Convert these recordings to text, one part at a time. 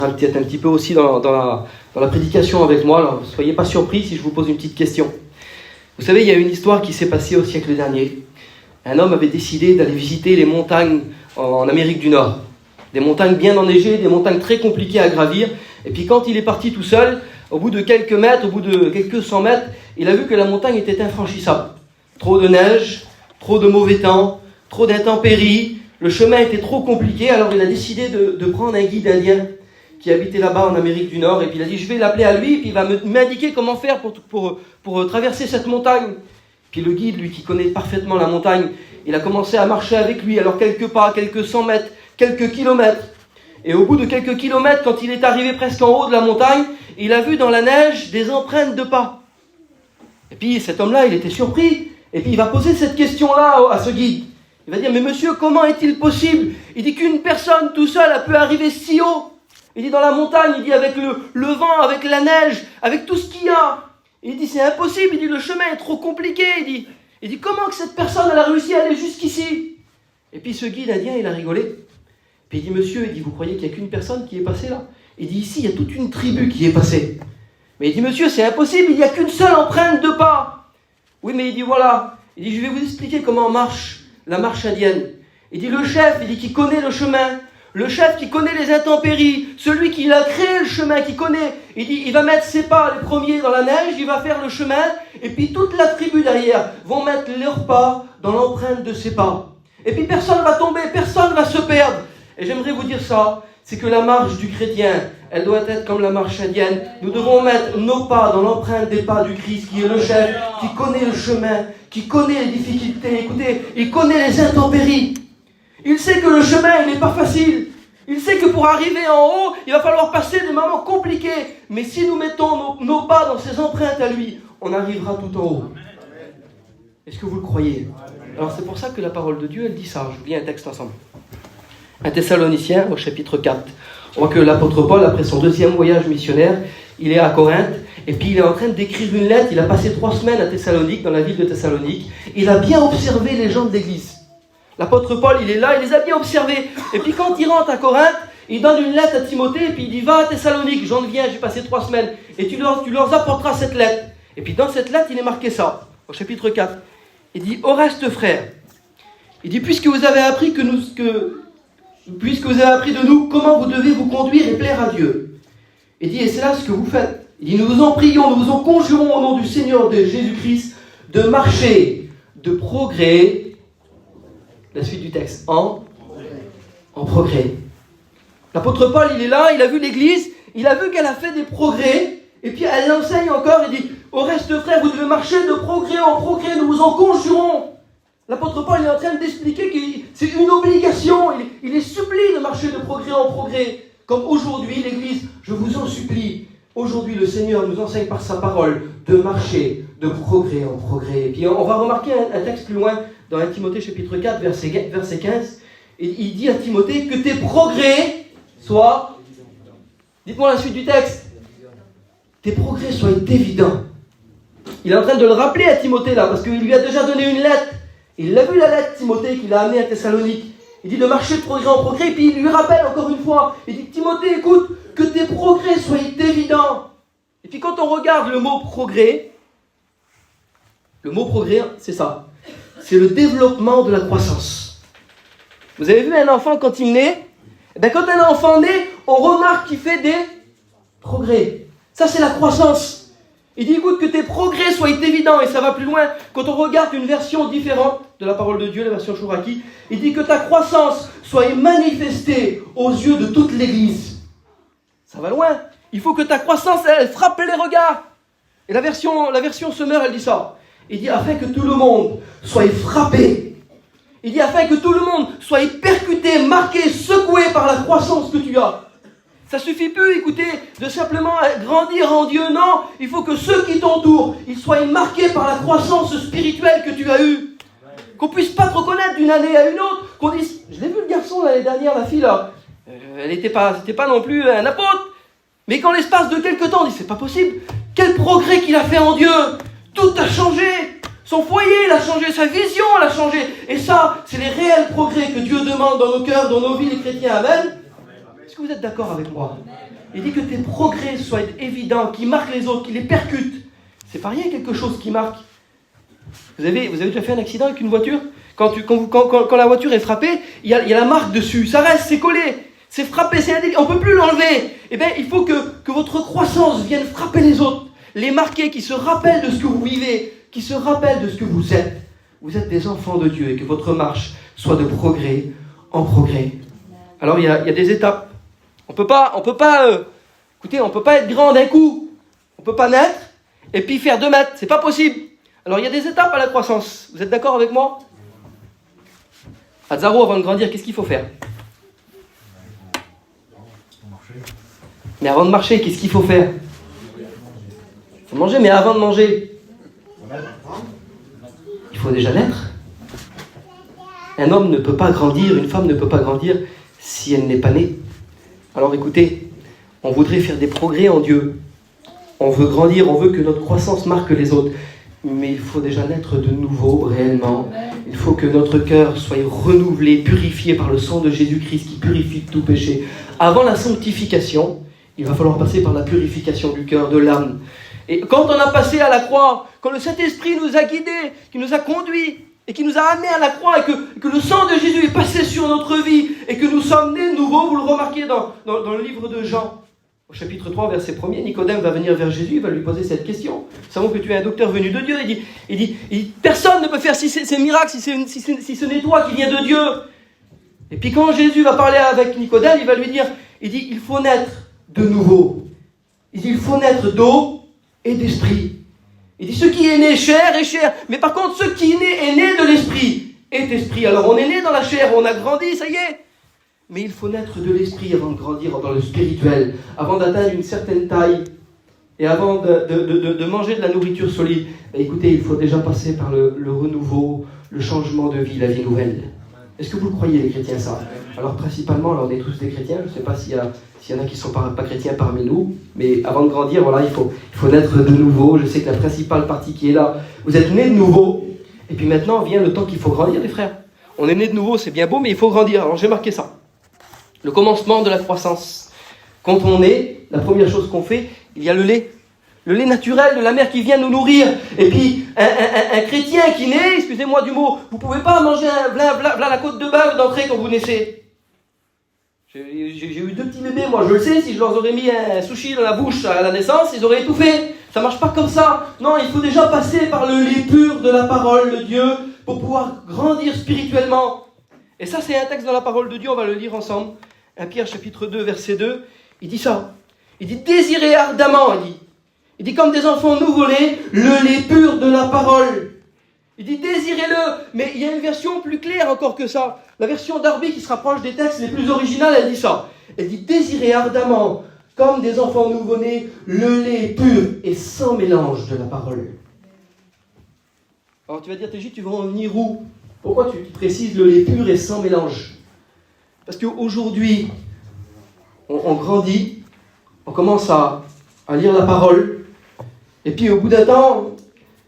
Peut-être un petit peu aussi dans la prédication avec moi, alors ne soyez pas surpris si je vous pose une petite question. Vous savez, il y a une histoire qui s'est passée au siècle dernier. Un homme avait décidé d'aller visiter les montagnes en Amérique du Nord. Des montagnes bien enneigées, des montagnes très compliquées à gravir. Et puis quand il est parti tout seul, au bout de quelques mètres, au bout de quelques 100 mètres, il a vu que la montagne était infranchissable. Trop de neige, trop de mauvais temps, trop d'intempéries, le chemin était trop compliqué, alors il a décidé de prendre un guide indien qui habitait là-bas en Amérique du Nord, et puis il a dit, je vais l'appeler à lui, puis il va m'indiquer comment faire pour traverser cette montagne. Puis le guide, lui qui connaît parfaitement la montagne, il a commencé à marcher avec lui, alors quelques pas, quelques 100 mètres, quelques kilomètres. Et au bout de quelques kilomètres, quand il est arrivé presque en haut de la montagne, il a vu dans la neige des empreintes de pas. Et puis cet homme-là, il était surpris, et puis il va poser cette question-là à ce guide. Il va dire, mais monsieur, comment est-il possible? Il dit qu'une personne tout seule a pu arriver si haut. Il dit dans la montagne, il dit avec le vent, avec la neige, avec tout ce qu'il y a. Il dit c'est impossible, il dit le chemin est trop compliqué. Il dit comment que cette personne elle a réussi à aller jusqu'ici? Et puis ce guide indien, il a rigolé. Puis il dit monsieur, il dit vous croyez qu'il n'y a qu'une personne qui est passée là? Il dit ici il y a toute une tribu qui est passée. Mais il dit monsieur c'est impossible, il n'y a qu'une seule empreinte de pas. Oui mais il dit voilà, il dit je vais vous expliquer comment marche la marche indienne. Il dit le chef, il dit qui connaît le chemin. Le chef qui connaît les intempéries, celui qui a créé le chemin, qui connaît, il dit, il va mettre ses pas les premiers dans la neige, il va faire le chemin, et puis toute la tribu derrière vont mettre leurs pas dans l'empreinte de ses pas. Et puis personne ne va tomber, personne ne va se perdre. Et j'aimerais vous dire ça, c'est que la marche du chrétien, elle doit être comme la marche indienne. Nous devons mettre nos pas dans l'empreinte des pas du Christ, qui est le chef, qui connaît le chemin, qui connaît les difficultés. Écoutez, il connaît les intempéries. Il sait que le chemin, il n'est pas facile. Il sait que pour arriver en haut, il va falloir passer des moments compliqués. Mais si nous mettons nos pas dans ses empreintes à lui, on arrivera tout en haut. Est-ce que vous le croyez? Alors c'est pour ça que la parole de Dieu, elle dit ça. Je vous lis un texte ensemble. 1 Thessaloniciens, au chapitre 4. On voit que l'apôtre Paul, après son deuxième voyage missionnaire, il est à Corinthe. Et puis il est en train d'écrire une lettre. Il a passé 3 semaines à Thessalonique, dans la ville de Thessalonique. Il a bien observé les gens de l'église. L'apôtre Paul, il est là, il les a bien observés. Et puis quand il rentre à Corinthe, il donne une lettre à Timothée, et puis il dit, va à Thessalonique, j'en viens, j'ai passé 3 semaines, et tu leur apporteras cette lettre. Et puis dans cette lettre, il est marqué ça, au chapitre 4. Il dit, au reste frères, il dit, puisque vous avez appris de nous comment vous devez vous conduire et plaire à Dieu. Il dit, et c'est là ce que vous faites. Il dit, nous vous en prions, nous vous en conjurons au nom du Seigneur de Jésus-Christ, de marcher, de progrès. La suite du texte, en progrès. L'apôtre Paul, il est là, il a vu l'église, il a vu qu'elle a fait des progrès, et puis elle l'enseigne encore, il dit, au reste frères, vous devez marcher de progrès en progrès, nous vous en conjurons. L'apôtre Paul, il est en train d'expliquer que c'est une obligation, il est supplié de marcher de progrès en progrès. Comme aujourd'hui, l'église, je vous en supplie, aujourd'hui le Seigneur nous enseigne par sa parole de marcher de progrès en progrès. Et puis on va remarquer un texte plus loin, dans 1 Timothée chapitre 4, verset 15, et il dit à Timothée que tes progrès soient... Dites-moi la suite du texte. Tes progrès soient évidents. Il est en train de le rappeler à Timothée là, parce qu'il lui a déjà donné une lettre. Il a vu la lettre, Timothée, qu'il a amenée à Thessalonique. Il dit de marcher de progrès en progrès, et puis il lui rappelle encore une fois. Il dit, Timothée, écoute, que tes progrès soient évidents. Et puis quand on regarde le mot progrès, c'est ça. C'est le développement de la croissance. Vous avez vu un enfant quand il naît? Quand un enfant naît, on remarque qu'il fait des progrès. Ça, c'est la croissance. Il dit, écoute, que tes progrès soient évidents. Et ça va plus loin. Quand on regarde une version différente de la parole de Dieu, la version Chouraki, il dit que ta croissance soit manifestée aux yeux de toute l'Église. Ça va loin. Il faut que ta croissance, elle frappe les regards. Et la version Semeur, elle dit ça. Il dit, afin que tout le monde soit frappé. Il dit, afin que tout le monde soit percuté, marqué, secoué par la croissance que tu as. Ça suffit plus, écoutez, de simplement grandir en Dieu. Non, il faut que ceux qui t'entourent, ils soient marqués par la croissance spirituelle que tu as eue. Qu'on puisse pas te reconnaître d'une année à une autre. Qu'on dise, je l'ai vu le garçon l'année dernière, la fille là. C'était pas non plus un apôtre. Mais qu'en l'espace de quelques temps, on dit, c'est pas possible. Quel progrès qu'il a fait en Dieu. Tout a changé. Son foyer, il a changé. Sa vision, elle a changé. Et ça, c'est les réels progrès que Dieu demande dans nos cœurs, dans nos vies, les chrétiens. Amen. Est-ce que vous êtes d'accord avec moi? Il dit que tes progrès soient évidents, qu'ils marquent les autres, qu'ils les percutent. C'est pas rien quelque chose qui marque. Vous avez déjà fait un accident avec une voiture? Quand la voiture est frappée, il y a la marque dessus. Ça reste, c'est collé. C'est frappé, c'est indélébile. On ne peut plus l'enlever. Eh bien, il faut que votre croissance vienne frapper les autres. Les marquer, qui se rappellent de ce que vous vivez, qui se rappellent de ce que vous êtes. Vous êtes des enfants de Dieu et que votre marche soit de progrès en progrès. Alors, il y a des étapes. On peut pas être grand d'un coup. On ne peut pas naître et puis faire 2 mètres. C'est pas possible. Alors, il y a des étapes à la croissance. Vous êtes d'accord avec moi? Hazaro, avant de grandir, qu'est-ce qu'il faut faire? Mais avant de marcher, qu'est-ce qu'il faut faire? Il faut manger, mais avant de manger, il faut déjà naître. Un homme ne peut pas grandir, une femme ne peut pas grandir si elle n'est pas née. Alors écoutez, on voudrait faire des progrès en Dieu. On veut grandir, on veut que notre croissance marque les autres. Mais il faut déjà naître de nouveau, réellement. Il faut que notre cœur soit renouvelé, purifié par le sang de Jésus-Christ qui purifie de tout péché. Avant la sanctification, il va falloir passer par la purification du cœur, de l'âme. Et quand on a passé à la croix, quand le Saint-Esprit nous a guidés, qui nous a conduits, et qui nous a amenés à la croix, et que le sang de Jésus est passé sur notre vie, et que nous sommes nés de nouveau, vous le remarquez dans le livre de Jean, au chapitre 3, verset 1er, Nicodème va venir vers Jésus, il va lui poser cette question. Nous savons que tu es un docteur venu de Dieu. Il dit personne ne peut faire ces miracles si ce n'est toi qui viens de Dieu. Et puis quand Jésus va parler avec Nicodème, il va lui dire, il faut naître de nouveau. Il dit, il faut naître d'eau et d'esprit. Il dit, ce qui est né chair est chair. Mais par contre, ce qui est né de l'esprit est esprit. Alors on est né dans la chair, on a grandi, ça y est. Mais il faut naître de l'esprit avant de grandir dans le spirituel, avant d'atteindre une certaine taille et avant de manger de la nourriture solide. Mais écoutez, il faut déjà passer par le renouveau, le changement de vie, la vie nouvelle. Est-ce que vous le croyez, les chrétiens, ça? Alors principalement, on est tous des chrétiens. Je ne sais pas s'il y en a qui ne sont pas chrétiens parmi nous, mais avant de grandir, voilà, il faut naître de nouveau. Je sais que la principale partie qui est là, vous êtes nés de nouveau. Et puis maintenant vient le temps qu'il faut grandir, les frères. On est nés de nouveau, c'est bien beau, mais il faut grandir. Alors j'ai marqué ça. Le commencement de la croissance. Quand on est, la première chose qu'on fait, il y a le lait. Le lait naturel de la mère qui vient nous nourrir. Et puis, un chrétien qui naît, excusez-moi du mot, vous ne pouvez pas manger la côte de bœuf d'entrée quand vous naissez. J'ai eu 2 petits bébés, moi je le sais, si je leur aurais mis un sushi dans la bouche à la naissance, ils auraient étouffé. Ça ne marche pas comme ça. Non, il faut déjà passer par le lait pur de la parole de Dieu pour pouvoir grandir spirituellement. Et ça, c'est un texte dans la parole de Dieu, on va le lire ensemble. 1 Pierre chapitre 2, verset 2, il dit ça. Il dit, désirez ardemment, il dit comme des enfants nouveau-nés, le lait pur de la parole. Il dit, désirez-le. Mais il y a une version plus claire encore que ça. La version Darby qui se rapproche des textes les plus originales, elle dit ça. Elle dit, désirez ardemment, comme des enfants nouveau-nés, le lait pur et sans mélange de la parole. Alors tu vas dire, TJ, tu vas en venir où? Pourquoi tu précises le lait pur et sans mélange? Parce qu'aujourd'hui, on grandit, on commence à lire la parole, et puis au bout d'un temps,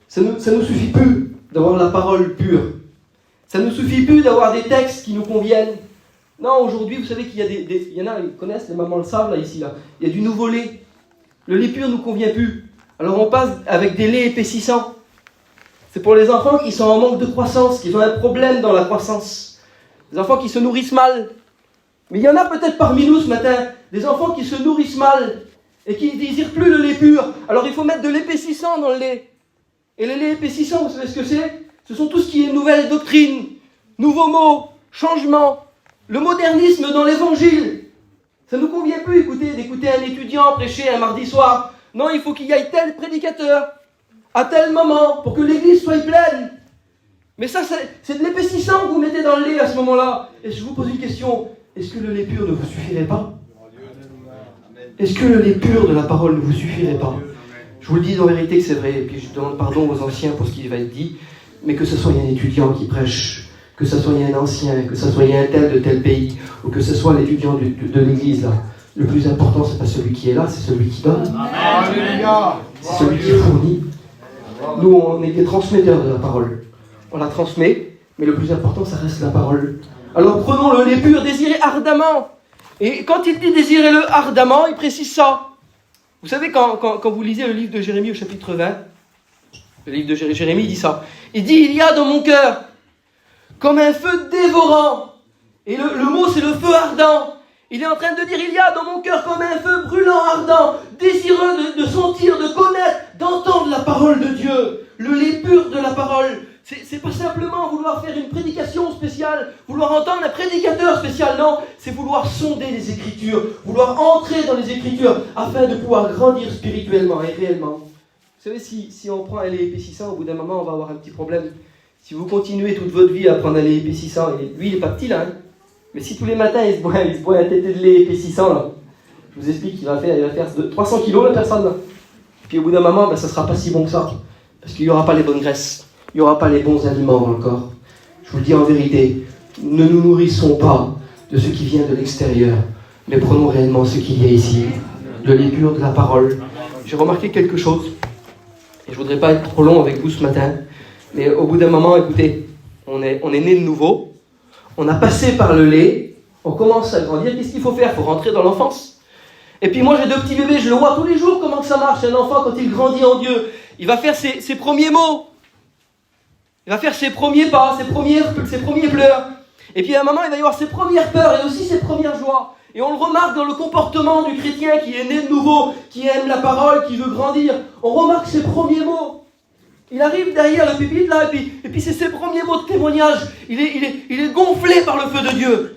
ça ne nous suffit plus d'avoir la parole pure. Ça ne nous suffit plus d'avoir des textes qui nous conviennent. Non, aujourd'hui, vous savez qu'il y a il y en a, ils connaissent, les mamans le savent, là, ici, là. Il y a du nouveau lait. Le lait pur ne nous convient plus. Alors on passe avec des laits épaississants. C'est pour les enfants qui sont en manque de croissance, qui ont un problème dans la croissance. Les enfants qui se nourrissent mal. Mais il y en a peut-être parmi nous ce matin, des enfants qui se nourrissent mal et qui ne désirent plus le lait pur. Alors il faut mettre de l'épaississant dans le lait. Et le lait épaississant, vous savez ce que c'est? Ce sont tout ce qui est nouvelle doctrine, nouveaux mots, changements, le modernisme dans l'évangile. Ça ne nous convient plus d'écouter un étudiant prêcher un mardi soir. Non, il faut qu'il y ait tel prédicateur à tel moment pour que l'église soit pleine. Mais ça, c'est de l'épaississant que vous mettez dans le lait à ce moment-là. Et je vous pose une question. Est-ce que le lait pur ne vous suffirait pas? Est-ce que le lait pur de la parole ne vous suffirait pas? Je vous le dis en vérité que c'est vrai, et puis je demande pardon aux anciens pour ce qui va être dit, mais que ce soit un étudiant qui prêche, que ce soit un ancien, que ce soit un tel de tel pays, ou que ce soit l'étudiant de l'église, là, le plus important, c'est pas celui qui est là, c'est celui qui donne. C'est celui qui fournit. Nous, on est des transmetteurs de la parole. On la transmet, mais le plus important, ça reste la parole. Alors prenons le lait pur, désirez ardemment. Et quand il dit désirez-le ardemment, il précise ça. Vous savez, quand vous lisez le livre de Jérémie au chapitre 20, le livre de Jérémie dit ça. Il dit, il y a dans mon cœur comme un feu dévorant. Et le mot, c'est le feu ardent. Il est en train de dire, il y a dans mon cœur comme un feu brûlant, ardent, désireux de sentir, de connaître, d'entendre la parole de Dieu, le lait pur de la parole. C'est pas simplement vouloir faire une prédication spéciale, vouloir entendre un prédicateur spécial, non, c'est vouloir sonder les Écritures, vouloir entrer dans les Écritures, afin de pouvoir grandir spirituellement et réellement. Vous savez, si on prend un lait épaississant, au bout d'un moment, on va avoir un petit problème. Si vous continuez toute votre vie à prendre un lait épaississant, et lui, il n'est pas petit là, hein. Mais si tous les matins, il se boit un tété de lait épaississant, là, je vous explique qu'il va faire 300 kilos, la personne, là. Puis au bout d'un moment, ça ne sera pas si bon que ça. Parce qu'il n'y aura pas les bonnes graisses. Il n'y aura pas les bons aliments dans le corps. Je vous le dis en vérité, ne nous nourrissons pas de ce qui vient de l'extérieur, mais prenons réellement ce qu'il y a ici, le lait pur de la parole. J'ai remarqué quelque chose, et je ne voudrais pas être trop long avec vous ce matin, mais au bout d'un moment, écoutez, on est né de nouveau, on a passé par le lait, on commence à grandir, qu'est-ce qu'il faut faire? Il faut rentrer dans l'enfance. Et puis moi j'ai 2 petits bébés, je le vois tous les jours comment que ça marche, un enfant quand il grandit en Dieu, il va faire ses premiers mots, il va faire ses premiers pas, ses premiers pleurs, et puis à un moment il va y avoir ses premières peurs et aussi ses premières joies. Et on le remarque dans le comportement du chrétien qui est né de nouveau, qui aime la parole, qui veut grandir, on remarque ses premiers mots. Il arrive derrière le pupitre là, et puis c'est ses premiers mots de témoignage. Il est gonflé par le feu de Dieu.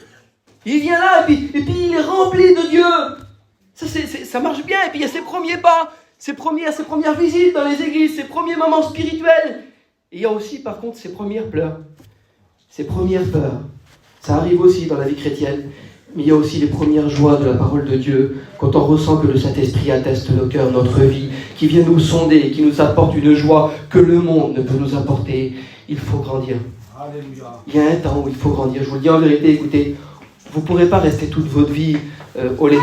Il vient là, et puis il est rempli de Dieu. Ça marche bien, et puis il y a ses premiers pas, ses premières visites dans les églises, ses premiers moments spirituels. Et il y a aussi, par contre, ses premières pleurs, ses premières peurs. Ça arrive aussi dans la vie chrétienne. Mais il y a aussi les premières joies de la parole de Dieu, quand on ressent que le Saint-Esprit atteste nos cœurs, notre vie, qui vient nous sonder, qui nous apporte une joie que le monde ne peut nous apporter. Il faut grandir. Alléluia. Il y a un temps où il faut grandir. Je vous le dis en vérité, écoutez, vous ne pourrez pas rester toute votre vie au lait.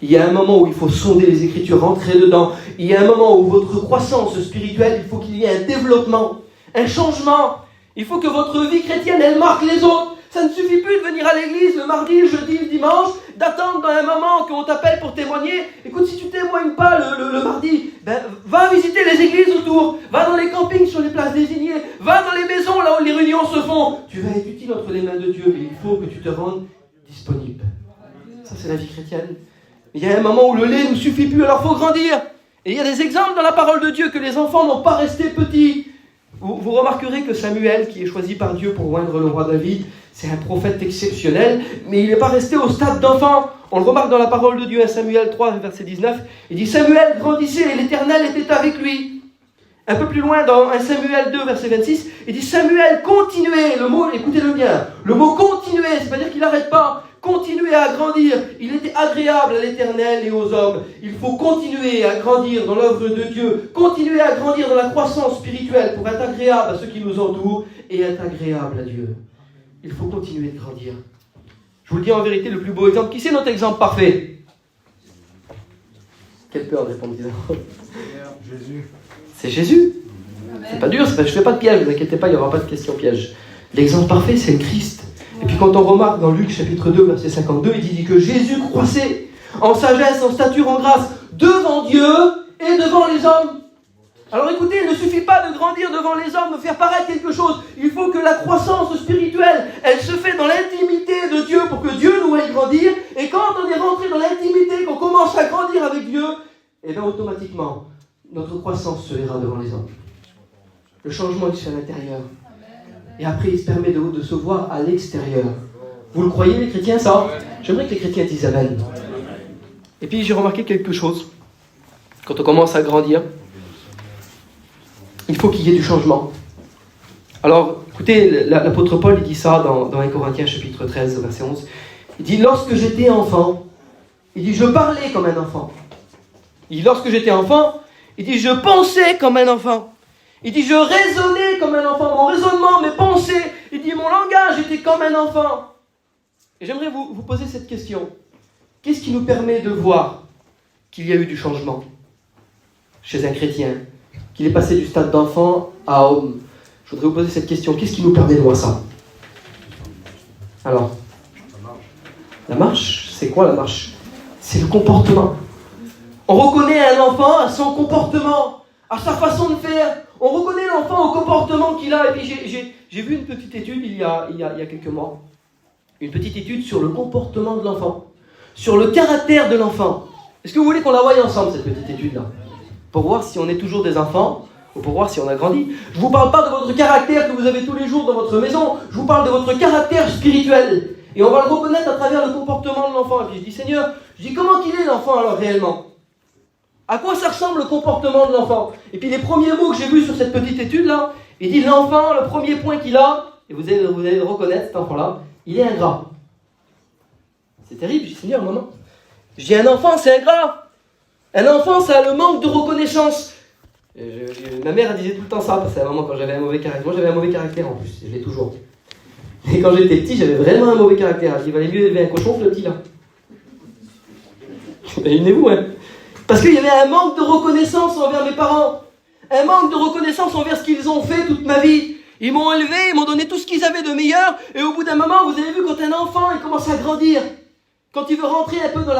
Il y a un moment où il faut sonder les Écritures, rentrer dedans. Il y a un moment où votre croissance spirituelle, il faut qu'il y ait un développement, un changement. Il faut que votre vie chrétienne, elle marque les autres. Ça ne suffit plus de venir à l'église le mardi, le jeudi, le dimanche, d'attendre dans un moment qu'on t'appelle pour témoigner. Écoute, si tu ne témoignes pas le mardi, va visiter les églises autour, va dans les campings sur les places désignées, va dans les maisons là où les réunions se font. Tu vas être utile entre les mains de Dieu, mais il faut que tu te rendes disponible. Ça, c'est la vie chrétienne. Il y a un moment où le lait ne suffit plus, alors il faut grandir. Et il y a des exemples dans la parole de Dieu que les enfants n'ont pas resté petits. Vous remarquerez que Samuel, qui est choisi par Dieu pour oindre le roi David, c'est un prophète exceptionnel, mais il n'est pas resté au stade d'enfant. On le remarque dans la parole de Dieu, à Samuel 3, verset 19. Il dit « Samuel grandissait et l'Éternel était avec lui ». Un peu plus loin, dans 1 Samuel 2, verset 26, il dit « Samuel continuait ». Le mot, écoutez-le bien, le mot « continuer », c'est-à-dire qu'il n'arrête pas. Continuer à grandir. Il était agréable à l'Éternel et aux hommes. Il faut continuer à grandir dans l'œuvre de Dieu. Continuer à grandir dans la croissance spirituelle pour être agréable à ceux qui nous entourent et être agréable à Dieu. Il faut continuer de grandir. Je vous le dis en vérité, le plus beau exemple. Qui c'est notre exemple parfait? Quelle peur de répondre, Jésus. C'est Jésus. C'est pas dur, je ne fais pas de piège, ne vous inquiétez pas, il n'y aura pas de question piège. L'exemple parfait, c'est le Christ. Et puis quand on remarque dans Luc chapitre 2, verset 52, il dit que Jésus croissait en sagesse, en stature, en grâce, devant Dieu et devant les hommes. Alors écoutez, il ne suffit pas de grandir devant les hommes, de faire paraître quelque chose. Il faut que la croissance spirituelle, elle se fait dans l'intimité de Dieu pour que Dieu nous aille grandir. Et quand on est rentré dans l'intimité, qu'on commence à grandir avec Dieu, et bien automatiquement, notre croissance se verra devant les hommes. Le changement il se fait à l'intérieur. Et après, il se permet de se voir à l'extérieur. Vous le croyez, les chrétiens, ça? J'aimerais que les chrétiens disent Amen. Et puis, j'ai remarqué quelque chose. Quand on commence à grandir, il faut qu'il y ait du changement. Alors, écoutez, l'apôtre Paul, il dit ça dans 1 Corinthiens, chapitre 13, verset 11. Il dit, lorsque j'étais enfant, il dit, je parlais comme un enfant. Il dit, lorsque j'étais enfant, il dit, je pensais comme un enfant. Il dit, je raisonnais comme un enfant. Mon raisonnement, mes pensées, il dit, mon langage était comme un enfant. Et j'aimerais vous poser cette question. Qu'est-ce qui nous permet de voir qu'il y a eu du changement chez un chrétien, qu'il est passé du stade d'enfant à homme? Je voudrais vous poser cette question. Qu'est-ce qui nous permet de voir ça? Alors, la marche, c'est quoi la marche? C'est le comportement. On reconnaît un enfant à son comportement, à sa façon de faire. On reconnaît l'enfant au comportement qu'il a. Et puis j'ai vu une petite étude il y a quelques mois. Une petite étude sur le comportement de l'enfant, sur le caractère de l'enfant. Est-ce que vous voulez qu'on la voie ensemble, cette petite étude-là? Pour voir si on est toujours des enfants ou pour voir si on a grandi. Je ne vous parle pas de votre caractère que vous avez tous les jours dans votre maison. Je vous parle de votre caractère spirituel. Et on va le reconnaître à travers le comportement de l'enfant. Et puis je dis, Seigneur, comment qu'il est l'enfant alors réellement? À quoi ça ressemble le comportement de l'enfant? Et puis les premiers mots que j'ai vus sur cette petite étude-là, il dit l'enfant, le premier point qu'il a, et vous allez le reconnaître, cet enfant-là, il est ingrat. C'est terrible, je dis, Seigneur, maman. Je dis, un enfant, c'est ingrat. Un enfant, ça a le manque de reconnaissance. Ma mère, elle disait tout le temps ça, parce qu'à un moment, quand j'avais un mauvais caractère, moi j'avais un mauvais caractère en plus, je l'ai toujours. Et quand j'étais petit, j'avais vraiment un mauvais caractère. Elle dit, il valait mieux élever un cochon que le petit là. Imaginez-vous, hein. Parce qu'il y avait un manque de reconnaissance envers mes parents. Un manque de reconnaissance envers ce qu'ils ont fait toute ma vie. Ils m'ont élevé, ils m'ont donné tout ce qu'ils avaient de meilleur. Et au bout d'un moment, vous avez vu, quand un enfant il commence à grandir, quand il veut rentrer un peu dans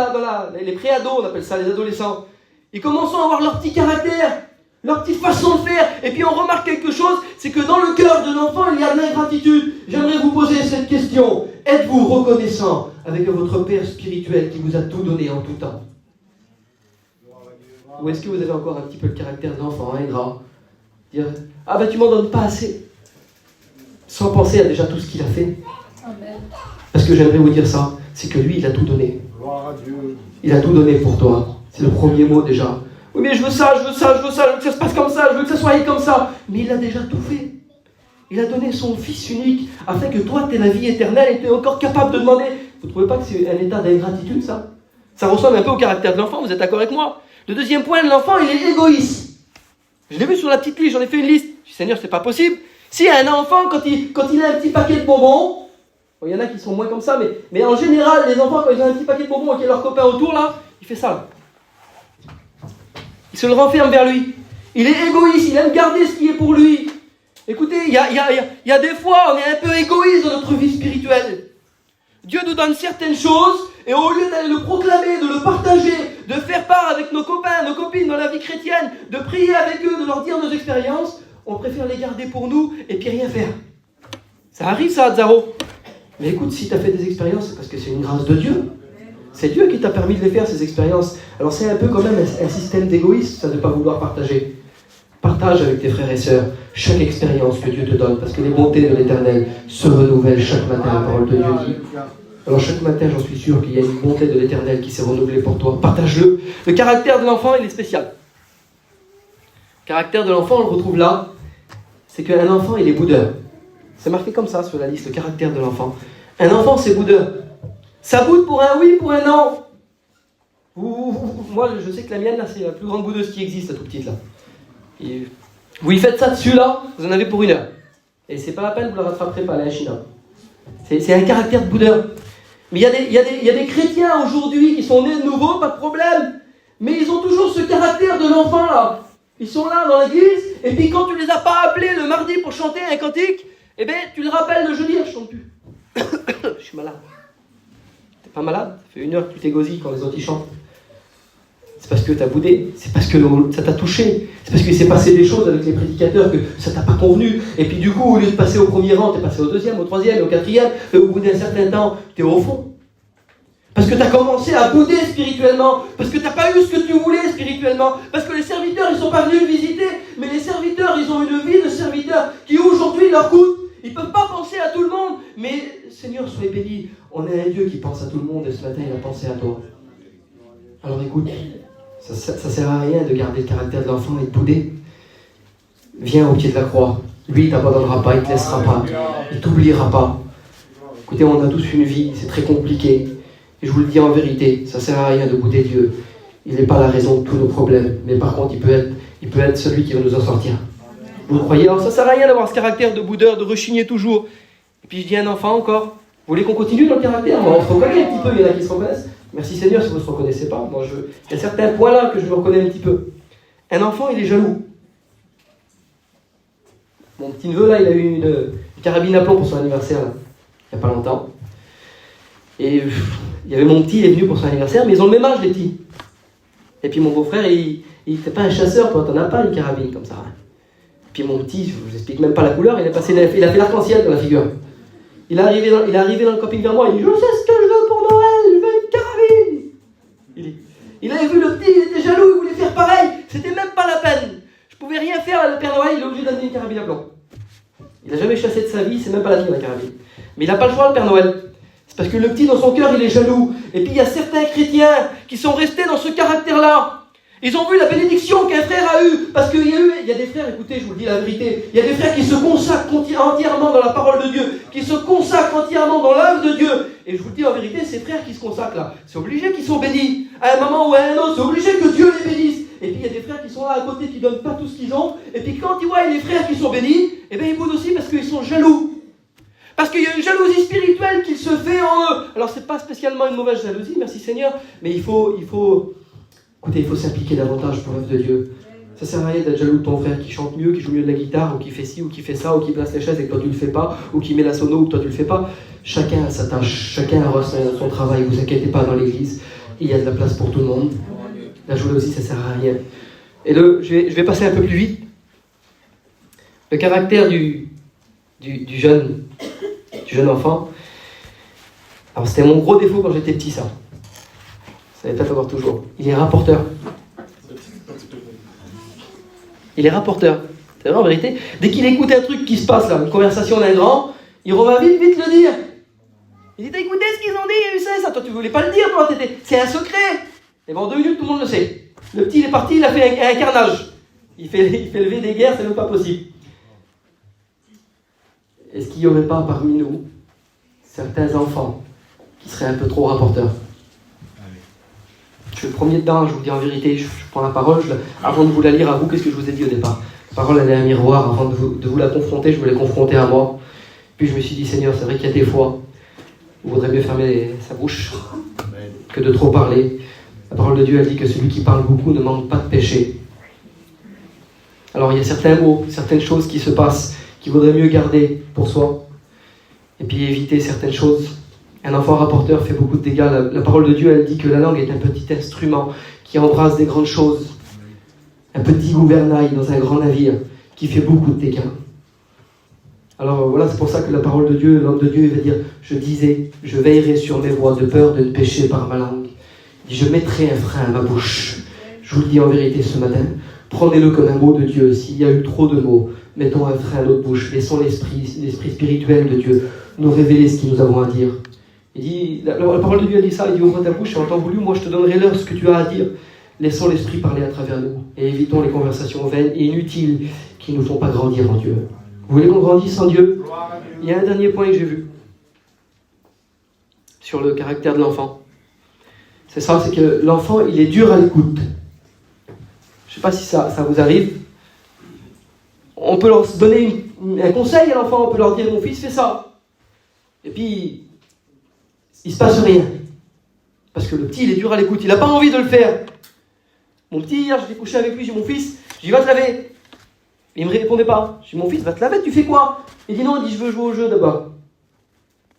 les pré-ados, on appelle ça les adolescents, ils commencent à avoir leur petit caractère, leur petite façon de faire. Et puis on remarque quelque chose, c'est que dans le cœur de l'enfant, il y a de l'ingratitude. J'aimerais vous poser cette question. Êtes-vous reconnaissant avec votre Père spirituel qui vous a tout donné en tout temps? Ou est-ce que vous avez encore un petit peu le caractère d'enfant, ingrat? Dire, ah ben tu m'en donnes pas assez. Sans penser à déjà tout ce qu'il a fait. Amen. Parce que j'aimerais vous dire ça, c'est que lui, il a tout donné. Gloire à Dieu. Il a tout donné pour toi. C'est le premier mot déjà. Oui, mais je veux ça, je veux que ça se passe comme ça, je veux que ça soit comme ça. Mais il a déjà tout fait. Il a donné son Fils unique afin que toi, tu aies la vie éternelle et tu es encore capable de demander. Vous ne trouvez pas que c'est un état d'ingratitude, ça? Ça ressemble un peu au caractère de l'enfant, vous êtes d'accord avec moi? Le deuxième point de l'enfant, il est égoïste. Je l'ai vu sur la petite liste, j'en ai fait une liste. Je dis, Seigneur, c'est pas possible. Si un enfant, quand il a un petit paquet de bonbons, bon, il y en a qui sont moins comme ça, mais en général, les enfants, quand ils ont un petit paquet de bonbons et qu'il y a leurs copains autour, là, il fait ça. Là. Il se le renferme vers lui. Il est égoïste, il aime garder ce qui est pour lui. Écoutez, il y a des fois, on est un peu égoïste dans notre vie spirituelle. Dieu nous donne certaines choses, et au lieu d'aller le proclamer, de le partager, de faire part avec nos copains, nos copines dans la vie chrétienne, de prier avec eux, de leur dire nos expériences, on préfère les garder pour nous et puis rien faire. Ça arrive ça, Zaro. Mais écoute, si tu as fait des expériences, c'est parce que c'est une grâce de Dieu. C'est Dieu qui t'a permis de les faire, ces expériences. Alors c'est un peu quand même un système d'égoïsme, ça de ne pas vouloir partager. Partage avec tes frères et sœurs chaque expérience que Dieu te donne, parce que les bontés de l'Éternel se renouvellent chaque matin, la parole de Dieu dit. Alors chaque matin, j'en suis sûr qu'il y a une bonté de l'Éternel qui s'est renouvelée pour toi. Partage-le. Le caractère de l'enfant, il est spécial. Le caractère de l'enfant, on le retrouve là. C'est qu'un enfant, il est boudeur. C'est marqué comme ça sur la liste, le caractère de l'enfant. Un enfant, c'est boudeur. Ça boude pour un oui, pour un non. Moi, je sais que la mienne, là, c'est la plus grande boudeuse qui existe, la toute petite, là. Et vous y faites ça dessus, là, vous en avez pour 1 heure. Et c'est pas la peine, vous ne la rattraperez pas, la Chine. C'est un caractère de boudeur. Mais il y a des chrétiens aujourd'hui qui sont nés de nouveau, pas de problème. Mais ils ont toujours ce caractère de l'enfant, là. Ils sont là dans l'église, et puis quand tu les as pas appelés le mardi pour chanter un cantique, eh bien, tu les rappelles le jeudi, je chante plus. Je suis malade. T'es pas malade? Ça fait 1 heure que tu t'égosilles quand les autres y chantent. C'est parce que t'as boudé, c'est parce que ça t'a touché, c'est parce qu'il s'est passé des choses avec les prédicateurs que ça t'a pas convenu. Et puis du coup, au lieu de passer au premier rang, t'es passé au deuxième, au troisième, au quatrième, et au bout d'un certain temps, t'es au fond. Parce que tu as commencé à bouder spirituellement, parce que tu n'as pas eu ce que tu voulais spirituellement, parce que les serviteurs, ils ne sont pas venus le visiter, mais les serviteurs, ils ont une vie de serviteurs qui aujourd'hui leur coûte. Ils ne peuvent pas penser à tout le monde, mais Seigneur, soyez béni, on a un Dieu qui pense à tout le monde et ce matin, il a pensé à toi. Alors écoute, ça ne sert à rien de garder le caractère de l'enfant et de bouder. Viens au pied de la croix. Lui, il ne t'abandonnera pas, il ne te laissera pas, il ne t'oubliera pas. Écoutez, on a tous une vie, c'est très compliqué. Et je vous le dis en vérité, ça ne sert à rien de bouder Dieu. Il n'est pas la raison de tous nos problèmes. Mais par contre, il peut être celui qui va nous en sortir. Vous le croyez? Alors ça ne sert à rien d'avoir ce caractère de boudeur, de rechigner toujours. Et puis je dis un enfant encore. Vous voulez qu'on continue dans le caractère? On se reconnaît un petit peu, il y en a qui se reconnaissent. Merci Seigneur si vous ne se reconnaissez pas. Moi, il y a certains points là que je me reconnais un petit peu. Un enfant, il est jaloux. Mon petit neveu là, il a eu une carabine à plomb pour son anniversaire, là, il n'y a pas longtemps. Et il y avait mon petit, il est venu pour son anniversaire, mais ils ont le même âge, les petits. Et puis mon beau-frère, il n'était pas un chasseur, toi, t'en as pas une carabine comme ça. Puis mon petit, je vous explique même pas la couleur, il a fait l'arc-en-ciel dans la figure. Il est arrivé dans le camping vers moi, il dit « Je sais ce que je veux pour Noël, je veux une carabine !» Il avait vu le petit, il était jaloux, il voulait faire pareil, c'était même pas la peine. Je pouvais rien faire à le Père Noël, il est obligé d'amener une carabine à plomb. Il n'a jamais chassé de sa vie, c'est même pas la tienne la carabine. Mais il n'a pas le choix, le Père Noël. C'est parce que le petit, dans son cœur, il est jaloux. Et puis il y a certains chrétiens qui sont restés dans ce caractère-là. Ils ont vu la bénédiction qu'un frère a eue. Parce qu'il y a des frères, écoutez, je vous le dis la vérité, il y a des frères qui se consacrent entièrement dans la parole de Dieu, qui se consacrent entièrement dans l'œuvre de Dieu. Et je vous le dis en vérité, ces frères qui se consacrent là, c'est obligé qu'ils sont bénis. À un moment ou à un autre, c'est obligé que Dieu les bénisse. Et puis il y a des frères qui sont là à côté, qui ne donnent pas tout ce qu'ils ont. Et puis quand ils voient les frères qui sont bénis, eh bien ils boudent aussi parce qu'ils sont jaloux. Parce qu'il y a une jalousie spirituelle qui se fait en eux. Alors c'est pas spécialement une mauvaise jalousie, merci Seigneur, mais il faut s'impliquer davantage pour l'œuvre de Dieu. Ça sert à rien d'être jaloux de ton frère qui chante mieux, qui joue mieux de la guitare, ou qui fait ci, ou qui fait ça, ou qui place les chaises et que toi tu le fais pas, ou qui met la sono ou que toi tu le fais pas. Chacun a sa tâche, chacun a son travail, vous inquiétez pas dans l'église, il y a de la place pour tout le monde. La jalousie ça sert à rien. Et je vais passer un peu plus vite. Le caractère du jeune enfant, alors c'était mon gros défaut quand j'étais petit ça. Ça va peut-être avoir toujours. Il est rapporteur. C'est vrai en vérité. Dès qu'il écoute un truc qui se passe là, une conversation d'un grand, il va vite le dire. Il dit, t'as écouté ce qu'ils ont dit, il y a eu ça, toi tu voulais pas le dire, toi, c'est un secret. Et ben en 2 minutes, tout le monde le sait. Le petit, il est parti, il a fait un carnage. Il fait lever des guerres, c'est même pas possible. Est-ce qu'il n'y aurait pas parmi nous certains enfants qui seraient un peu trop rapporteurs? Je suis le premier dedans, je vous dis en vérité, je prends la parole, avant de vous la lire à vous, qu'est-ce que je vous ai dit au départ? La parole, elle est un miroir, avant de vous la confronter, je me l'ai confrontée à moi. Puis je me suis dit, Seigneur, c'est vrai qu'il y a des fois où il vaudrait mieux fermer sa bouche que de trop parler. La parole de Dieu, elle dit que celui qui parle beaucoup ne manque pas de péché. Alors il y a certains mots, certaines choses qui se passent, qu'il vaudrait mieux garder pour soi, et puis éviter certaines choses. Un enfant rapporteur fait beaucoup de dégâts. La parole de Dieu, elle dit que la langue est un petit instrument qui embrasse des grandes choses. Un petit gouvernail dans un grand navire qui fait beaucoup de dégâts. Alors voilà, c'est pour ça que la parole de Dieu, l'homme de Dieu, il va dire « Je disais, je veillerai sur mes voies de peur de ne pécher par ma langue. Il dit, je mettrai un frein à ma bouche. » Je vous le dis en vérité ce matin, prenez-le comme un mot de Dieu. S'il y a eu trop de mots, mettons un frein à notre bouche. Laissons l'esprit spirituel de Dieu nous révéler ce que nous avons à dire. Il dit, la parole de Dieu a dit ça, il dit ouvre ta bouche et en temps voulu, moi je te donnerai l'heure ce que tu as à dire. Laissons l'esprit parler à travers nous et évitons les conversations vaines et inutiles qui ne nous font pas grandir en Dieu. Vous voulez qu'on grandisse en Dieu? Il y a un dernier point que j'ai vu sur le caractère de l'enfant. C'est ça, c'est que l'enfant, il est dur à l'écoute. Je ne sais pas si ça vous arrive. On peut leur donner un conseil à l'enfant, on peut leur dire mon fils fais ça. Et puis il ne se passe rien. Parce que le petit, il est dur à l'écoute. Il n'a pas envie de le faire. Mon petit, hier, j'étais couché avec lui. J'ai dit, mon fils, je dis, va te laver. Et il ne me répondait pas. Je dis, mon fils, va te laver, tu fais quoi? Il dit, non, il dit, je veux jouer au jeu d'abord.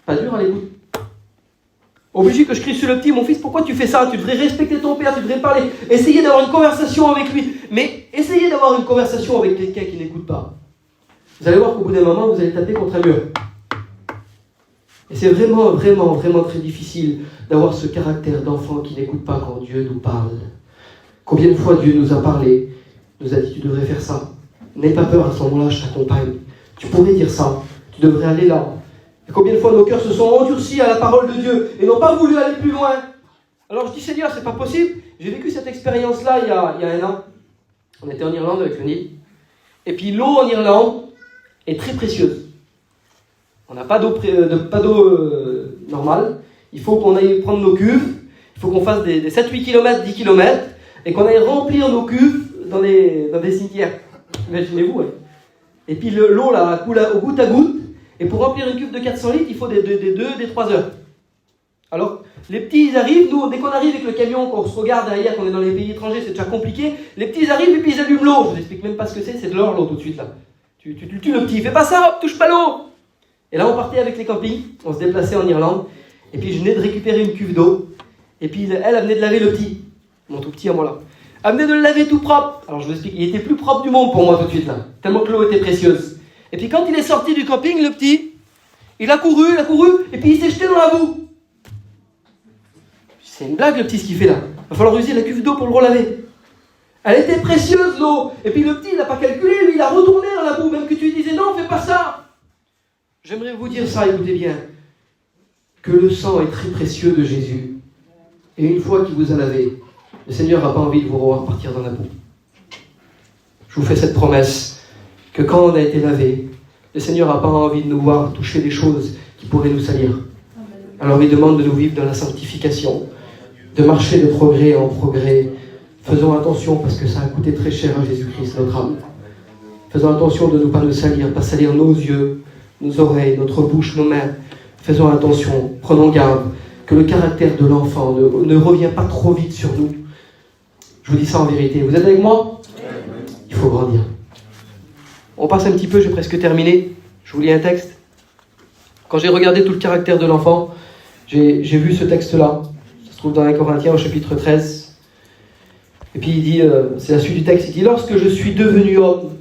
Pas dur à l'écoute. Obligé que je crie sur le petit, mon fils, pourquoi tu fais ça? Tu devrais respecter ton père, tu devrais parler. Essayez d'avoir une conversation avec lui. Mais essayez d'avoir une conversation avec quelqu'un qui n'écoute pas. Vous allez voir qu'au bout d'un moment, vous allez taper contre un mur. Et c'est vraiment très difficile d'avoir ce caractère d'enfant qui n'écoute pas quand Dieu nous parle. Combien de fois Dieu nous a parlé, nous a dit tu devrais faire ça. N'aie pas peur, à ce moment-là, je t'accompagne. Tu pourrais dire ça, tu devrais aller là. Et combien de fois nos cœurs se sont endurcis à la parole de Dieu et n'ont pas voulu aller plus loin. Alors je dis Seigneur, c'est pas possible. J'ai vécu cette expérience-là il y a 1 an. On était en Irlande avec le Nil. Et puis l'eau en Irlande est très précieuse. On n'a pas d'eau normale. Il faut qu'on aille prendre nos cuves. Il faut qu'on fasse des 7-8 km, 10 km. Et qu'on aille remplir nos cuves dans des cimetières. Imaginez-vous. Hein. Et puis l'eau là coule au goutte à goutte. Et pour remplir une cuve de 400 litres, il faut des 3 heures. Alors, les petits, ils arrivent. Nous, dès qu'on arrive avec le camion, qu'on se regarde derrière, qu'on est dans les pays étrangers, c'est déjà compliqué. Les petits, ils arrivent et puis ils allument l'eau. Je vous explique même pas ce que c'est de l'or, l'eau, tout de suite là. Tu tues le petit. Fais pas ça, hop, touche pas l'eau. Et là, on partait avec les campings, on se déplaçait en Irlande, Et puis je venais de récupérer une cuve d'eau. Et puis elle venait de laver le petit. Mon tout petit à moi là. Elle venait de le laver tout propre. Alors je vous explique, il était plus propre du monde pour moi tout de suite là. Tellement que l'eau était précieuse. Et puis quand il est sorti du camping, le petit, il a couru, et puis il s'est jeté dans la boue. C'est une blague le petit ce qu'il fait là. Il va falloir user la cuve d'eau pour le relaver. Elle était précieuse l'eau. Et puis le petit, il n'a pas calculé, lui, il a retourné dans la boue, même que tu lui disais non, fais pas ça. J'aimerais vous dire ça, écoutez bien. Que le sang est très précieux de Jésus. Et une fois qu'il vous a lavé, le Seigneur n'a pas envie de vous revoir partir dans la boue. Je vous fais cette promesse, que quand on a été lavé, le Seigneur n'a pas envie de nous voir toucher des choses qui pourraient nous salir. Alors il demande de nous vivre dans la sanctification, de marcher de progrès en progrès. Faisons attention parce que ça a coûté très cher à Jésus-Christ, notre âme. Faisons attention de ne pas nous salir, pas salir nos yeux, nos oreilles, notre bouche, nos mains. Faisons attention, prenons garde, que le caractère de l'enfant ne revient pas trop vite sur nous. Je vous dis ça en vérité. Vous êtes avec moi ? Il faut grandir. On passe un petit peu, j'ai presque terminé. Je vous lis un texte. Quand j'ai regardé tout le caractère de l'enfant, j'ai vu ce texte-là. Ça se trouve dans 1 Corinthiens au chapitre 13. Et puis il dit, c'est la suite du texte, il dit « Lorsque je suis devenu homme,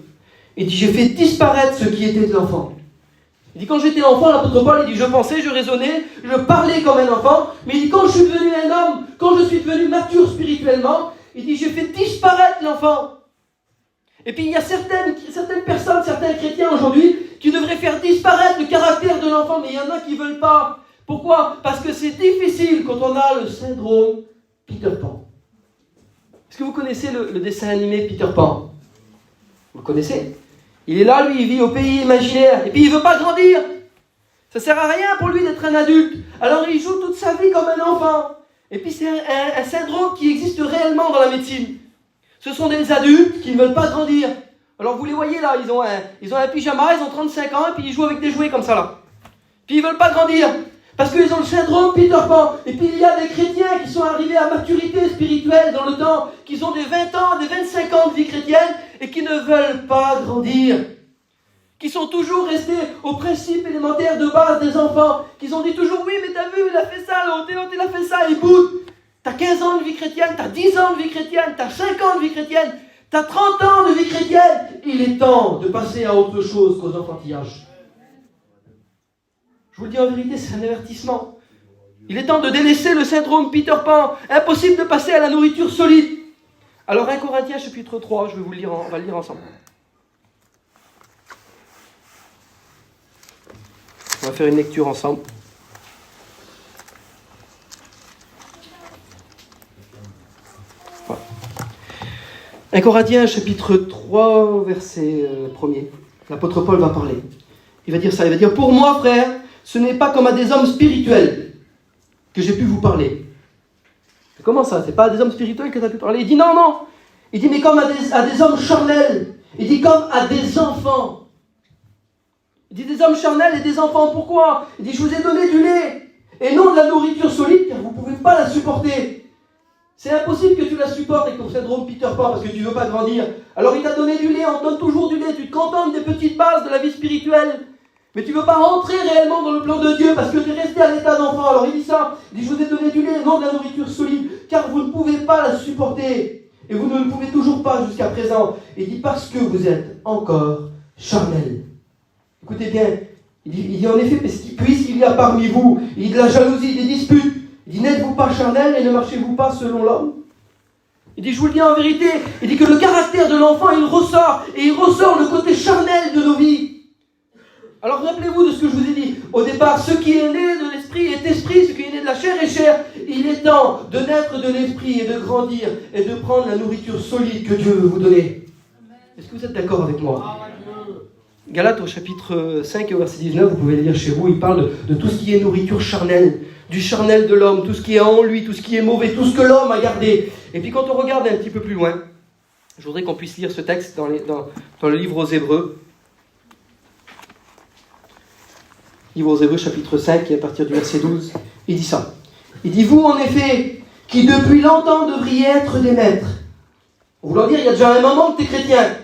il dit, j'ai fait disparaître ce qui était de l'enfant. » Il dit, quand j'étais enfant, l'apôtre Paul, il dit, je pensais, je raisonnais, je parlais comme un enfant, mais il dit, quand je suis devenu un homme, quand je suis devenu mature spirituellement, il dit, j'ai fait disparaître l'enfant. Et puis il y a certaines personnes, certains chrétiens aujourd'hui, qui devraient faire disparaître le caractère de l'enfant, mais il y en a qui ne veulent pas. Pourquoi ? Parce que c'est difficile quand on a le syndrome Peter Pan. Est-ce que vous connaissez le dessin animé Peter Pan ? Vous le connaissez ? Il est là, lui, il vit au pays imaginaire, et puis il ne veut pas grandir. Ça ne sert à rien pour lui d'être un adulte. Alors il joue toute sa vie comme un enfant. Et puis c'est un syndrome qui existe réellement dans la médecine. Ce sont des adultes qui ne veulent pas grandir. Alors vous les voyez là, ils ont un pyjama, ils ont 35 ans, et puis ils jouent avec des jouets comme ça là. Puis ils ne veulent pas grandir. Parce qu'ils ont le syndrome Peter Pan. Et puis il y a des chrétiens qui sont arrivés à maturité spirituelle dans le temps, qui ont des 20 ans, des 25 ans de vie chrétienne, et qui ne veulent pas grandir. Qui sont toujours restés aux principes élémentaires de base des enfants. Qui ont dit toujours, oui mais t'as vu, il a fait ça, l'autre il a fait ça, il boude. T'as 15 ans de vie chrétienne, t'as 10 ans de vie chrétienne, t'as 5 ans de vie chrétienne, t'as 30 ans de vie chrétienne. Il est temps de passer à autre chose qu'aux enfantillages. Je vous le dis en vérité, c'est un avertissement. Il est temps de délaisser le syndrome Peter Pan. Impossible de passer à la nourriture solide. Alors 1 Corinthiens chapitre 3, je vais vous le lire, on va le lire ensemble. On va faire une lecture ensemble. Voilà. 1 Corinthiens chapitre 3, verset 1er. L'apôtre Paul va parler. Il va dire ça, il va dire « Pour moi, frère, ce n'est pas comme à des hommes spirituels que j'ai pu vous parler. » Comment ça ? C'est pas à des hommes spirituels que tu as pu parler ? Il dit non. Il dit mais comme à des hommes charnels. Il dit comme à des enfants. Il dit des hommes charnels et des enfants. Pourquoi ? Il dit je vous ai donné du lait et non de la nourriture solide car vous ne pouvez pas la supporter. C'est impossible que tu la supportes avec ton syndrome Peter Pan parce que tu ne veux pas grandir. Alors il t'a donné du lait, on te donne toujours du lait. Tu te contentes des petites bases de la vie spirituelle. Mais tu ne veux pas rentrer réellement dans le plan de Dieu parce que tu es resté à l'état d'enfant. Alors il dit ça, il dit je vous ai donné du lait, non de la nourriture solide, car vous ne pouvez pas la supporter. Et vous ne le pouvez toujours pas jusqu'à présent. Il dit parce que vous êtes encore charnel. Écoutez bien, il dit en effet, puisqu'il y a parmi vous, il dit de la jalousie, des disputes. Il dit n'êtes-vous pas charnel et ne marchez-vous pas selon l'homme ? Il dit je vous le dis en vérité, il dit que le caractère de l'enfant il ressort, et il ressort le côté charnel de nos vies. Alors rappelez-vous de ce que je vous ai dit. Au départ, ce qui est né de l'esprit est esprit, ce qui est né de la chair est chair. Il est temps de naître de l'esprit et de grandir et de prendre la nourriture solide que Dieu veut vous donner. Est-ce que vous êtes d'accord avec moi ? Galates au chapitre 5 au verset 19, vous pouvez le lire chez vous, il parle de tout ce qui est nourriture charnelle, du charnel de l'homme, tout ce qui est en lui, tout ce qui est mauvais, tout ce que l'homme a gardé. Et puis quand on regarde un petit peu plus loin, je voudrais qu'on puisse lire ce texte dans le livre aux Hébreux. Livre aux Hébreux, chapitre 5, et à partir du verset 12, il dit ça. Il dit, vous en effet, qui depuis longtemps devriez être des maîtres. En voulant dire, il y a déjà un moment que tu es chrétien.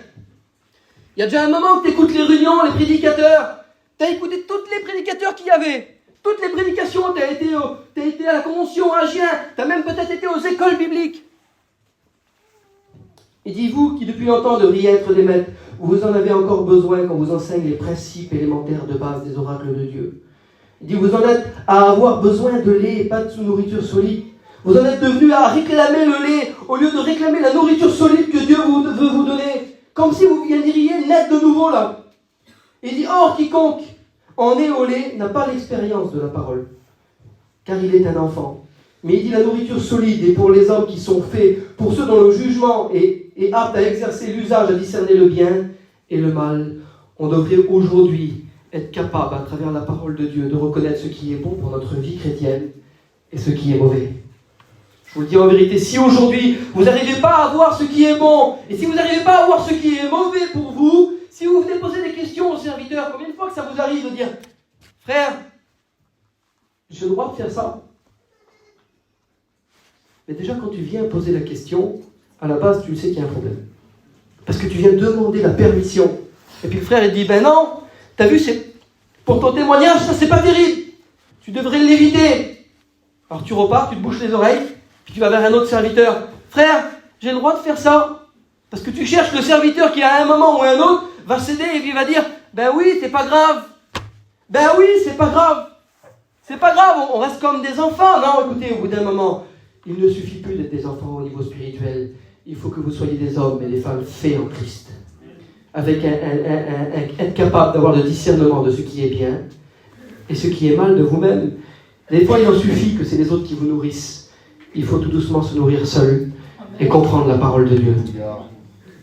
Il y a déjà un moment que tu écoutes les réunions, les prédicateurs. Tu as écouté tous les prédicateurs qu'il y avait. Toutes les prédications, tu as été à la convention à Gien, tu as même peut-être été aux écoles bibliques. Il dit, vous qui depuis longtemps devriez être des maîtres, vous en avez encore besoin quand vous enseigne les principes élémentaires de base des oracles de Dieu. Il dit, vous en êtes à avoir besoin de lait et pas de nourriture solide. Vous en êtes devenus à réclamer le lait au lieu de réclamer la nourriture solide que Dieu veut vous donner. Comme si vous viendriez naître de nouveau là. Il dit, or quiconque en est au lait n'a pas l'expérience de la parole, car il est un enfant. Mais il dit, la nourriture solide est pour les hommes qui sont faits, pour ceux dont le jugement est apte à exercer l'usage, à discerner le bien et le mal. On devrait aujourd'hui être capable, à travers la parole de Dieu, de reconnaître ce qui est bon pour notre vie chrétienne et ce qui est mauvais. Je vous le dis en vérité, si aujourd'hui vous n'arrivez pas à voir ce qui est bon, et si vous n'arrivez pas à voir ce qui est mauvais pour vous, si vous venez poser des questions aux serviteurs, combien de fois que ça vous arrive de dire « Frère, j'ai le droit de faire ça ?» Mais déjà quand tu viens poser la question, à la base tu sais qu'il y a un problème. Parce que tu viens demander la permission. Et puis le frère il dit « Ben non, t'as vu, c'est pour ton témoignage, ça c'est pas terrible. Tu devrais l'éviter. » Alors tu repars, tu te bouches les oreilles, puis tu vas vers un autre serviteur. « Frère, j'ai le droit de faire ça. » Parce que tu cherches le serviteur qui à un moment ou à un autre va céder et puis va dire « Ben oui, c'est pas grave. Ben oui, c'est pas grave. C'est pas grave, on reste comme des enfants. » Non, écoutez, au bout d'un moment, il ne suffit plus d'être des enfants au niveau spirituel. Il faut que vous soyez des hommes et des femmes faits en Christ. Avec être capable d'avoir le discernement de ce qui est bien et ce qui est mal de vous-même. Des fois, il en suffit que c'est les autres qui vous nourrissent. Il faut tout doucement se nourrir seul et comprendre la parole de Dieu.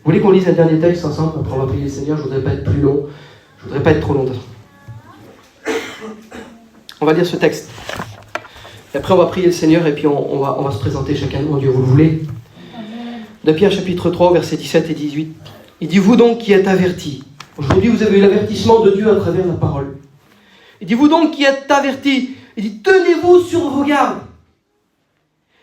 Vous voulez qu'on lise un dernier texte ensemble? Après, on va prier le Seigneur. Je ne voudrais pas être plus long. Je ne voudrais pas être trop long. On va lire ce texte. Et après, on va prier le Seigneur et puis on va se présenter chacun devant Dieu. Vous le voulez? De Pierre chapitre 3, versets 17 et 18. Il dit, vous donc qui êtes avertis. Aujourd'hui, vous avez eu l'avertissement de Dieu à travers la parole. Il dit, vous donc qui êtes avertis. Il dit, tenez-vous sur vos gardes.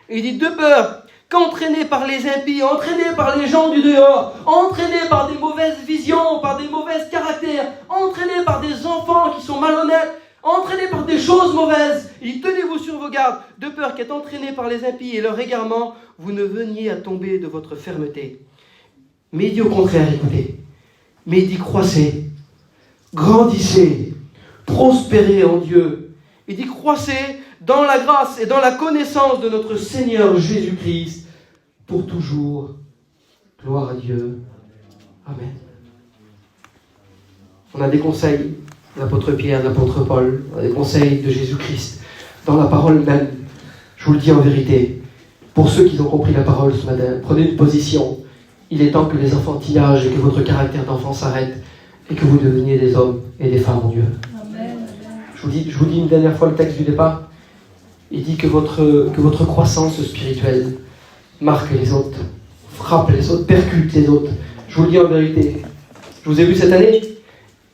Et il dit, de peur qu'entraînés par les impies, entraînés par les gens du dehors, entraînés par des mauvaises visions, par des mauvais caractères, entraînés par des enfants qui sont malhonnêtes, entraînés par des choses mauvaises. Il dit, tenez-vous sur vos gardes, de peur qu'être entraînés par les impies et leur égarement, vous ne veniez à tomber de votre fermeté. Mais il dit au contraire, écoutez, mais il dit croissez, grandissez, prospérez en Dieu. Il dit croissez dans la grâce et dans la connaissance de notre Seigneur Jésus-Christ pour toujours. Gloire à Dieu. Amen. On a des conseils de l'apôtre Pierre, de l'apôtre Paul, on a des conseils de Jésus-Christ dans la parole même. Je vous le dis en vérité, pour ceux qui ont compris la parole ce matin, prenez une position. Il est temps que les enfantillages et que votre caractère d'enfant s'arrête et que vous deveniez des hommes et des femmes en Dieu. Amen. Je vous dis une dernière fois le texte du départ. Il dit que votre croissance spirituelle marque les autres, frappe les autres, percute les autres. Je vous le dis en vérité. Je vous ai vu cette année.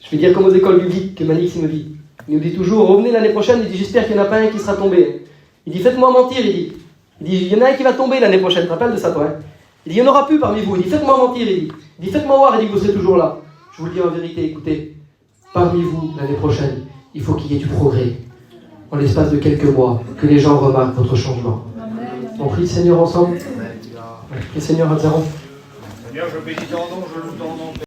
Je vais dire comme aux écoles bibliques que Manix me dit. Il nous dit toujours, revenez l'année prochaine. Il dit, j'espère qu'il n'y en a pas un qui sera tombé. Il dit, faites-moi mentir. Il dit, il y en a un qui va tomber l'année prochaine. Tu te rappelles de ça, toi, hein? Il dit, il n'y en aura plus parmi vous. Il dit, faites-moi mentir. Il dit, faites-moi voir. Il dit que vous serez toujours là. Je vous le dis en vérité, écoutez, parmi vous, l'année prochaine, il faut qu'il y ait du progrès. En l'espace de quelques mois, que les gens remarquent votre changement. Amen. On prie le Seigneur ensemble. On prie le Seigneur à zéro. Seigneur, je bénis ton nom, je loue ton nom.